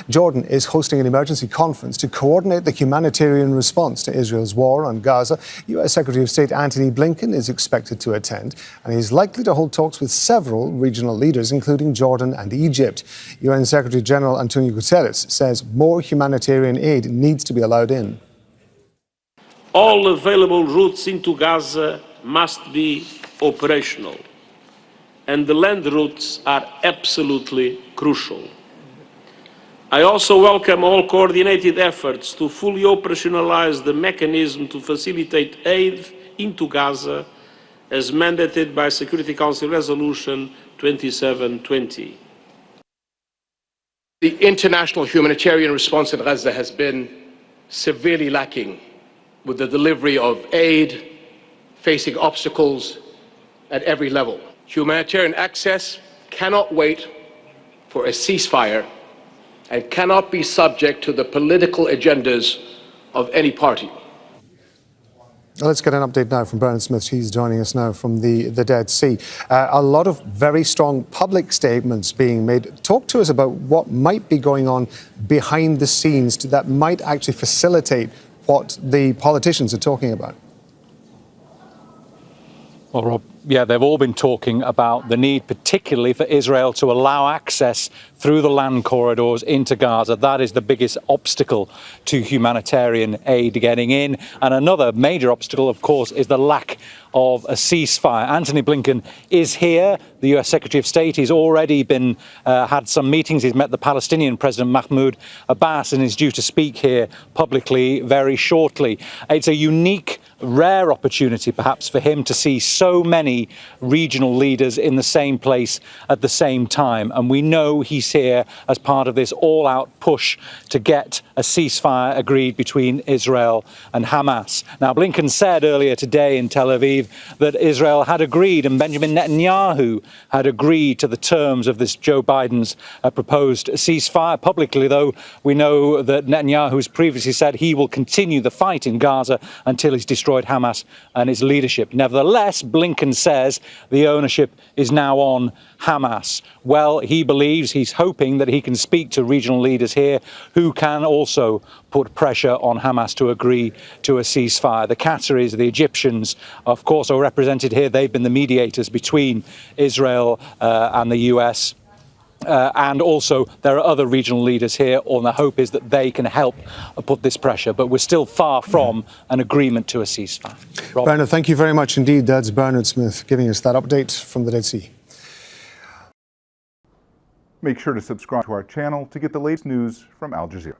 Jordan is hosting an emergency conference to coordinate the humanitarian response to Israel's war on Gaza. US Secretary of State Antonio Blinken is expected to attend, and he's likely to hold talks with several regional leaders, including Jordan and Egypt. UN Secretary General Antonio Guterres says more humanitarian aid needs to be allowed in. All available routes into Gaza must be operational, and the land routes are absolutely crucial. I also welcome all coordinated efforts to fully operationalize the mechanism to facilitate aid into Gaza as mandated by Security Council Resolution 2720. The international humanitarian response in Gaza has been severely lacking, with the delivery of aid facing obstacles at every level. Humanitarian access cannot wait for a ceasefire and cannot be subject to the political agendas of any party. Let's get an update now from Bernard Smith. He's joining us now from the Dead Sea. A lot of very strong public statements being made. Talk to us about what might be going on behind the scenes that might actually facilitate what the politicians are talking about. Well, Rob, yeah, they've all been talking about the need, particularly for Israel, to allow access through the land corridors into Gaza. That is the biggest obstacle to humanitarian aid getting in. And another major obstacle, of course, is the lack of a ceasefire. Antony Blinken is here, the US Secretary of State. He's already been had some meetings. He's met the Palestinian President Mahmoud Abbas and is due to speak here publicly very shortly. It's a unique, rare opportunity, perhaps, for him to see so many regional leaders in the same place at the same time. And we know he's here as part of this all-out push to get a ceasefire agreed between Israel and Hamas. Now, Blinken said earlier today in Tel Aviv that Israel had agreed and Benjamin Netanyahu had agreed to the terms of this Joe Biden's proposed ceasefire. Publicly, though, we know that Netanyahu has previously said he will continue the fight in Gaza until he's destroyed Hamas and its leadership. Nevertheless, Blinken says the ownership is now on Hamas. Well, he believes, he's hoping that he can speak to regional leaders here who can also put pressure on Hamas to agree to a ceasefire. The Qataris, the Egyptians, of course, are represented here. They've been the mediators between Israel and the US. And also there are other regional leaders here, and the hope is that they can help put this pressure. But we're still far from an agreement to a ceasefire. Rob? Bernard, thank you very much indeed. That's Bernard Smith giving us that update from the Dead Sea. Make sure to subscribe to our channel to get the latest news from Al Jazeera.